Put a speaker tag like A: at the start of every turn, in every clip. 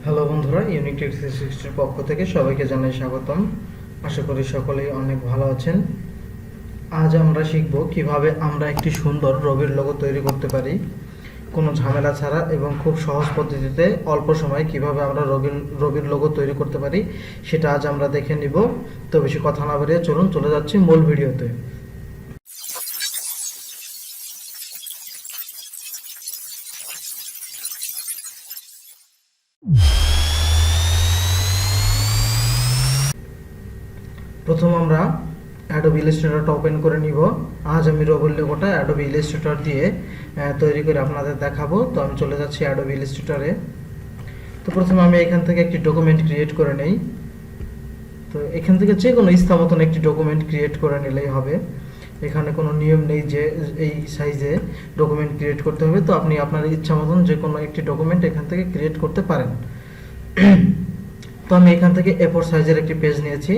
A: Hello বন্ধুরা, unique take 360 পক্ষ থেকে সবাইকে জানাই স্বাগতম। আশা করি সকলেই অনেক ভালো আছেন। আজ আমরা শিখব কিভাবে আমরা একটি সুন্দর রবির লোগো তৈরি করতে পারি কোনো ঝামেলা ছাড়া এবং খুব সহজ পদ্ধতিতে অল্প সময়ে কিভাবে আমরা রবির লোগো তৈরি করতে পারি সেটা আজ আমরা দেখে নিব। তো বেশি কথা না বাড়িয়ে চলুন চলে যাচ্ছি মূল ভিডিওতে। প্রথম আমরা Adobe Illustrator ওপেন করে নিব। আজ আমি রবির লোগোটা Adobe Illustrator দিয়ে তৈরি করে আপনাদের দেখাবো। তো আমি চলে যাচ্ছি Adobe Illustrator-এ। তো প্রথমে আমি এখান থেকে একটি ডকুমেন্ট ক্রিয়েট করে নেই। তো এখান থেকে যে কোনো ইচ্ছা মতন একটি ডকুমেন্ট ক্রিয়েট করে নিলেই হবে। এখানে কোনো নিয়ম নেই যে এই সাইজে ডকুমেন্ট ক্রিয়েট করতে হবে। তো আপনি আপনার ইচ্ছা মতন যে কোনো একটি ডকুমেন্ট এখান থেকে ক্রিয়েট করতে পারেন। তো আমি এখান থেকে A4 সাইজের একটি পেজ নিয়েছি।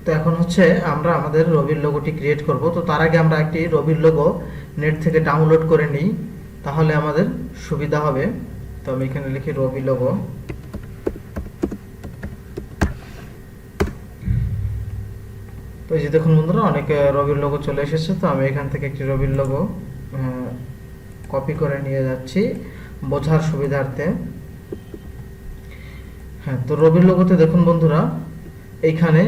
A: তো এখন হচ্ছে আমরা আমাদের রবির লোগোটি ক্রিয়েট করব। তো তার আগে আমরা একটি রবির লোগো নেট থেকে ডাউনলোড করে নিই, তাহলে আমাদের সুবিধা হবে। তো আমি এখানে লিখি রবি লোগো। তো এই যে দেখুন বন্ধুরা, অনেক রবির লোগো চলে এসেছে। তো আমি এখান থেকে একটি রবির লোগো কপি করে নিয়ে যাচ্ছি বোঝার সুবিধার্থে। হ্যাঁ, তো রবির লোগোতে দেখুন বন্ধুরা, এইখানে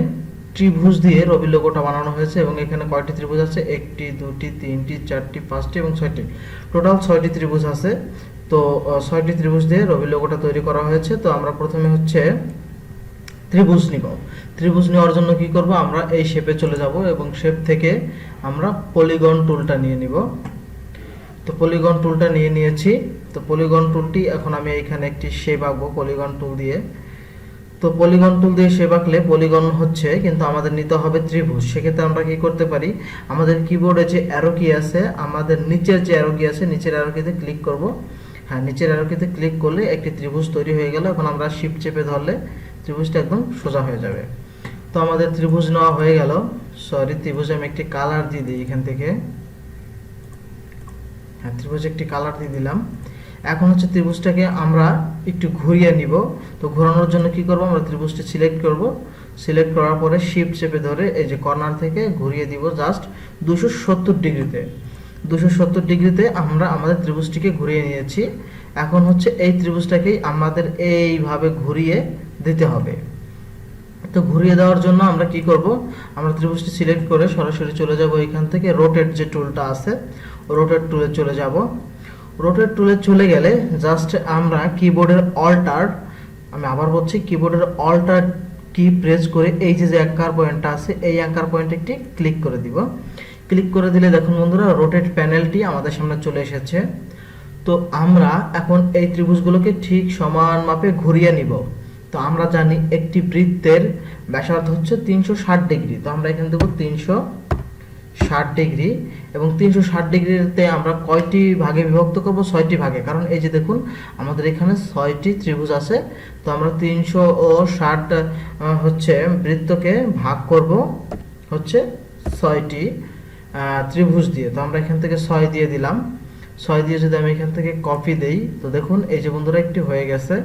A: ত্রিভুজ দিয়ে রবির লোগোটা বানানো হয়েছে এবং এখানে কয়টি ত্রিভুজ আছে? একটি, দুটি, তিনটি, চারটি, পাঁচটি এবং ছয়টি। টোটাল 6টি ত্রিভুজ আছে। তো 6টি ত্রিভুজ দিয়ে রবির লোগোটা তৈরি করা হয়েছে। তো আমরা প্রথমে হচ্ছে ত্রিভুজ নিব। ত্রিভুজ নেওয়ার জন্য কি করব? আমরা এই শেপে চলে যাব এবং শেপ থেকে আমরা পলিগন টুলটা নিয়ে নিব। তো পলিগন টুলটা নিয়ে নিয়েছি। তো পলিগন টুলটি এখন আমি এখানে একটি শেপ আঁকবো পলিগন টুল দিয়ে। তো পলিগন টুল দিয়ে শেপ আঁকলে পলিগন হচ্ছে, কিন্তু আমাদের নিতে হবে ত্রিভুজ। সেক্ষেত্রে আমরা কি করতে পারি? আমাদের কিবোর্ডে যে অ্যারো কি আছে, আমাদের নিচের যে অ্যারো কি আছে, নিচের অ্যারো কিতে ক্লিক করব। হ্যাঁ, নিচের অ্যারো কিতে ক্লিক করলে একটি ত্রিভুজ তৈরি হয়ে গেল। এখন আমরা শিফট চেপে ধরলে ত্রিভুজটা একদম সোজা হয়ে যাবে। তো আমাদের ত্রিভুজ নেওয়া হয়ে গেল। সরি, ত্রিভুজে আমি একটি কালার দিয়ে দিই এখান থেকে। হ্যাঁ, ত্রিভুজে একটি কালার দিয়ে দিলাম। এখন হচ্ছে ত্রিভুজটাকে আমরা একটু ঘুরিয়ে নিব। তো ঘোরানোর জন্য কি করব? আমরা ত্রিভুজটি সিলেক্ট করব। সিলেক্ট করার পরে শিফট চেপে ধরে এই যে কর্নার থেকে ঘুরিয়ে দিব জাস্ট 270 ডিগ্রিতে। 270 ডিগ্রিতে আমরা আমাদের ত্রিভুজটিকে ঘুরিয়ে নিয়েছি। এখন হচ্ছে এই ত্রিভুজটাকেই আমাদের এইভাবে ঘুরিয়ে দিতে হবে। তো ঘুরিয়ে দেওয়ার জন্য আমরা কি করব? আমরা ত্রিভুজটি সিলেক্ট করে সরাসরি চলে যাব এখান থেকে রোটেট যে টুলটা আছে, রোটেট টুলে চলে যাব। রোটেট টুলে চলে গেলে জাস্ট আমরা কিবোর্ডের অল্টার, আমি আবার বলছি, কিবোর্ডের অল্টার কি প্রেস করে এই যে অ্যাঙ্কার পয়েন্টটা আছে, এই অ্যাঙ্কার পয়েন্টে একটি ক্লিক করে দিব। ক্লিক করে দিলে দেখুন বন্ধুরা, রোটেট প্যানেলটি আমাদের সামনে চলে এসেছে। তো আমরা এখন এই ত্রিভুজগুলোকে ঠিক সমান মাপে ঘুরিয়ে নিব। তো আমরা জানি একটি বৃত্তের ব্যাসার্ধ হচ্ছে 360 ডিগ্রি। তো আমরা এখানে দেবো 360 ডিগ্রি এবং 360 ডিগ্রিতে আমরা কয়টি ভাগে বিভক্ত করব? 6টি ভাগে। কারণ এই যে দেখুন আমাদের এখানে 6টি ত্রিভুজ আছে। তো আমরা 360 হচ্ছে বৃত্তকে ভাগ করব হচ্ছে 6টি ত্রিভুজ দিয়ে। তো আমরা এখান থেকে 6 দিয়ে দিলাম। 6 দিয়ে যদি আমি এখান থেকে কপি দেই, তো দেখুন এই যে বন্ধুরা একটি হয়ে গেছে।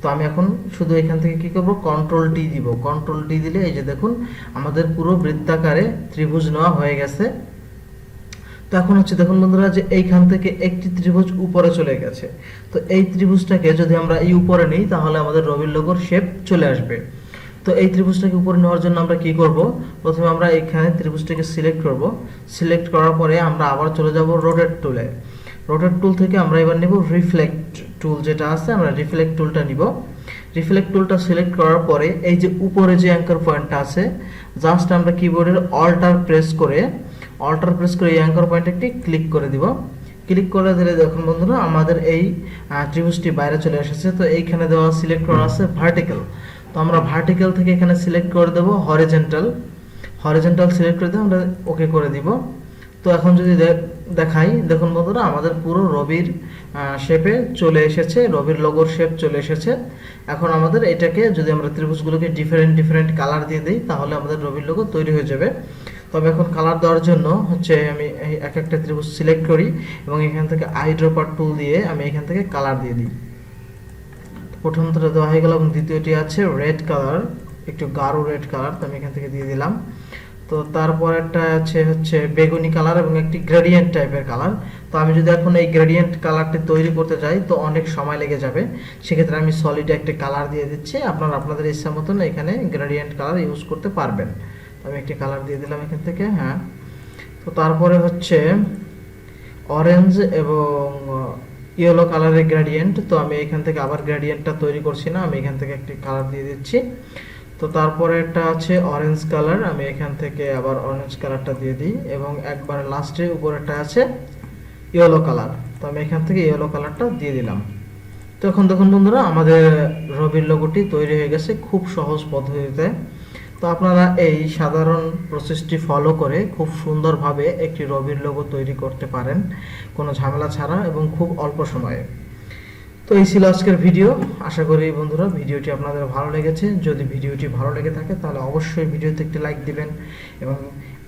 A: তো আমি এখন শুধু এখান থেকে কি করব? কন্ট্রোল টি দিব। কন্ট্রোল টি দিলে এই যে দেখুন আমাদের পুরো বৃত্তাকারে ত্রিভুজ নেওয়া হয়ে গেছে। তো এখন হচ্ছে দেখুন বন্ধুরা যে এইখান থেকে একটি ত্রিভুজ উপরে চলে গেছে। তো এই ত্রিভুজটাকে যদি আমরা এই উপরে নিই, তাহলে আমাদের রবির লোগোর শেপ চলে আসবে। তো এই ত্রিভুজটাকে উপরে নেওয়ার জন্য আমরা কি করব? প্রথমে আমরা এখানে ত্রিভুজটাকে সিলেক্ট করব। সিলেক্ট করার পরে আমরা আবার চলে যাব রোটেট টুলে। রোটেট টুল থেকে আমরা এবার নেব রিফ্লেক্ট টুল, যেটা আছে আমরা রিফ্লেক্ট টুলটা নিব। রিফ্লেক্ট টুলটা সিলেক্ট করার পরে এই যে উপরে যে অ্যাঙ্কার পয়েন্টটা আছে, জাস্ট আমরা কিবোর্ডের অল্টার প্রেস করে এই অ্যাঙ্কার পয়েন্টে একটি ক্লিক করে দিব। ক্লিক করে দিলে দেখুন বন্ধুরা আমাদের এই ত্রিভুজটি বাইরে চলে এসেছে। তো এইখানে দেওয়া সিলেক্ট করা আছে ভার্টিক্যাল। তো আমরা ভার্টিক্যাল থেকে এখানে সিলেক্ট করে দেব হরিজন্টাল। সিলেক্ট করে দিয়ে আমরা ওকে করে দিব। তো এখন যদি দেখাই, দেখুন বন্ধুরা আমাদের পুরো রবির শেপে চলে এসেছে, রবির লোগোর শেপ চলে এসেছে। এখন আমাদের এটাকে যদি আমরা ত্রিভুজগুলোকে ডিফারেন্ট কালার দিয়ে দিই, তাহলে আমাদের রবির লোগো তৈরি হয়ে যাবে। তবে এখন কালার দেওয়ার জন্য হচ্ছে আমি এক একটা ত্রিভুজ সিলেক্ট করি এবং এখান থেকে আইড্রপার টুল দিয়ে আমি এখান থেকে কালার দিয়ে দিই। প্রথমটা দেওয়া হয়ে গেল এবং দ্বিতীয়টি আছে রেড কালার, একটু গাঢ় রেড কালার, তো আমি এখান থেকে দিয়ে দিলাম। তো তারপরেরটা আছে হচ্ছে বেগুনি কালার এবং একটি গ্রেডিয়েন্ট টাইপের কালার। তো আমি যদি এখন এই গ্রেডিয়েন্ট কালারটি তৈরি করতে যাই তো অনেক সময় লেগে যাবে, সেক্ষেত্রে আমি সলিড একটা কালার দিয়ে দিচ্ছি। আপনারা আপনাদের ইচ্ছা মতন এখানে গ্রেডিয়েন্ট কালার ইউজ করতে পারবেন। আমি একটি কালার দিয়ে দিলাম এখান থেকে। হ্যাঁ, তো তারপরে হচ্ছে অরেঞ্জ এবং ইয়েলো কালারের গ্রেডিয়েন্ট। তো আমি এখান থেকে আবার গ্রেডিয়েন্টটা তৈরি করছি না, আমি এখান থেকে একটি কালার দিয়ে দিচ্ছি। তো তারপরে একটা আছে অরেঞ্জ কালার, আমি এখান থেকে আবার অরেঞ্জ কালারটা দিয়ে দিই এবং একবার লাস্টে উপরেরটা আছে ইয়েলো কালার, তো আমি এখান থেকে ইয়েলো কালারটা দিয়ে দিলাম। তো এখন দেখুন বন্ধুরা, আমাদের রবির লোগোটি তৈরি হয়ে গেছে খুব সহজ পদ্ধতিতে। তো আপনারা এই সাধারণ প্রসেসটি ফলো করে খুব সুন্দরভাবে একটি রবির লোগো তৈরি করতে পারেন কোনো ঝামেলা ছাড়া এবং খুব অল্প সময়ে। তো এই ছিল আজকের ভিডিও। আশা করি বন্ধুরা ভিডিওটি আপনাদের ভালো লেগেছে। যদি ভিডিওটি ভালো লেগে থাকে তাহলে অবশ্যই ভিডিওতে একটি লাইক দিবেন এবং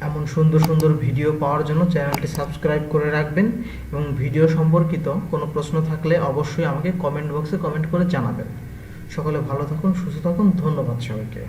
A: এমন সুন্দর সুন্দর ভিডিও পাওয়ার জন্য চ্যানেলটি সাবস্ক্রাইব করে রাখবেন এবং ভিডিও সম্পর্কিত কোনো প্রশ্ন থাকলে অবশ্যই আমাকে কমেন্ট বক্সে কমেন্ট করে জানাবেন। সকলে ভালো থাকুন, সুস্থ থাকুন, ধন্যবাদ সবাইকে।